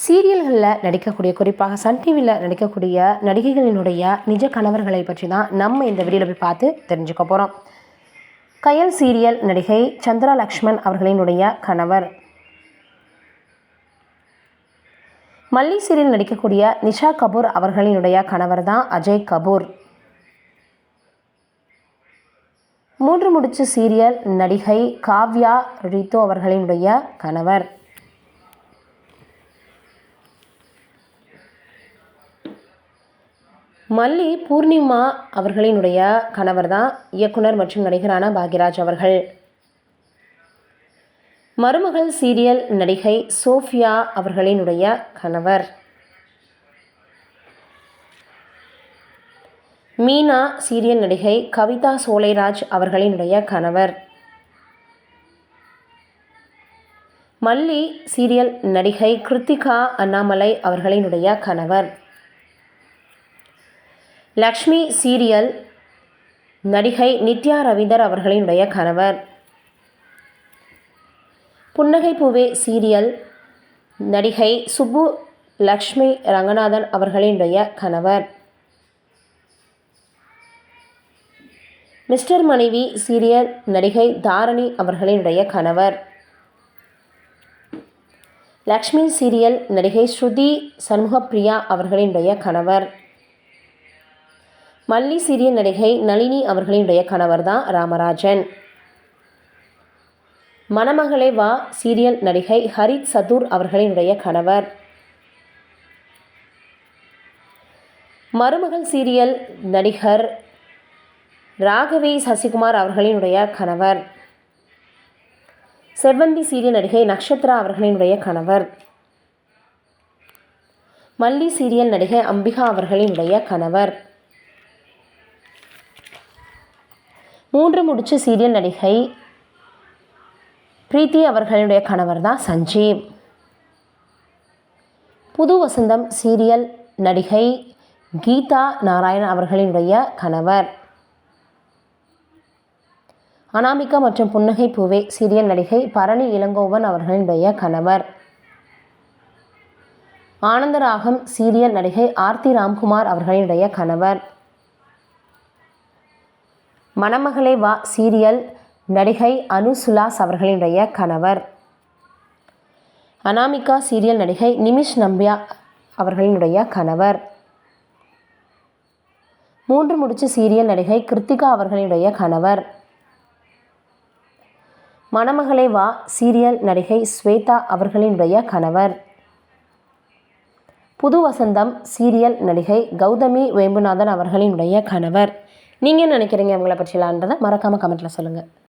சீரியல்களில் நடிக்கக்கூடிய, குறிப்பாக சன் டிவியில் நடிக்கக்கூடிய நடிகைகளினுடைய நிஜ கணவர்களை பற்றி தான் நம்ம இந்த வீடியோவில் போய் பார்த்து தெரிஞ்சுக்க போகிறோம். கயல் சீரியல் நடிகை சந்திரா லக்ஷ்மன் அவர்களினுடைய கணவர். மல்லி சீரியல் நடிக்கக்கூடிய நிஷா கபூர் அவர்களினுடைய கணவர் தான் அஜய் கபூர். மூன்று முடிச்சு சீரியல் நடிகை காவ்யா ரித்து அவர்களினுடைய கணவர். மல்லி பூர்ணிமா அவர்களினுடைய கணவர் தான் இயக்குனர் மற்றும் நடிகரான பாக்யராஜ் அவர்கள். மருமகள் சீரியல் நடிகை சோஃபியா அவர்களினுடைய கணவர். மீனா சீரியல் நடிகை கவிதா சோலைராஜ் அவர்களினுடைய கணவர். மல்லி சீரியல் நடிகை கிருத்திகா அண்ணாமலை அவர்களினுடைய கணவர். லக்ஷ்மி சீரியல் நடிகை நித்யா ரவீந்தர் அவர்களினுடைய கணவர். புன்னகை பூவே சீரியல் நடிகை சுப்பு லக்ஷ்மி ரங்கநாதன் அவர்களினுடைய கணவர். மிஸ்டர் மனைவி சீரியல் நடிகை தாரணி அவர்களினுடைய கணவர். லக்ஷ்மி சீரியல் நடிகை ஸ்ருதி சண்முகப்பிரியா அவர்களினுடைய கணவர். மல்லி சீரியல் நடிகை நளினி அவர்களினுடைய கணவர் தான் ராமராஜன். மணமகளே வா சீரியல் நடிகை ஹரித் சதுர் அவர்களினுடைய கணவர். மருமகள் சீரியல் நடிகர் ராகவி சசிகுமார் அவர்களினுடைய கணவர். செவ்வந்தி சீரியல் நடிகை நக்ஷத்ரா அவர்களினுடைய கணவர். மல்லி சீரியல் நடிகை அம்பிகா அவர்களினுடைய கணவர். மூன்று முடிச்சு சீரியல் நடிகை பிரீத்தி அவர்களுடைய கணவர் தான் சஞ்சீவ். புது வசந்தம் சீரியல் நடிகை கீதா நாராயணன் அவர்களினுடைய கணவர். அனாமிகா மற்றும் புன்னகை பூவே சீரியல் நடிகை பரணி இளங்கோவன் அவர்களினுடைய கணவர். ஆனந்தராகம் சீரியல் நடிகை ஆர்த்தி ராம்குமார் அவர்களினுடைய கணவர். மணமகளே வா சீரியல் நடிகை அனு சுலாஸ் அவர்களினுடைய கணவர். அனாமிகா சீரியல் நடிகை நிமிஷ் நம்பியா அவர்களினுடைய கணவர். மூன்று முடிச்சு சீரியல் நடிகை கிருத்திகா அவர்களினுடைய கணவர். மணமகளே வா சீரியல் நடிகை ஸ்வேதா அவர்களினுடைய கணவர். புது வசந்தம் சீரியல் நடிகை கௌதமி வேம்புநாதன் அவர்களினுடைய கணவர். நீங்கள் என்ன நினைக்கிறீங்க அவங்கள பற்றிலான்றதை மறக்காமல் கமெண்ட்டில் சொல்லுங்கள்.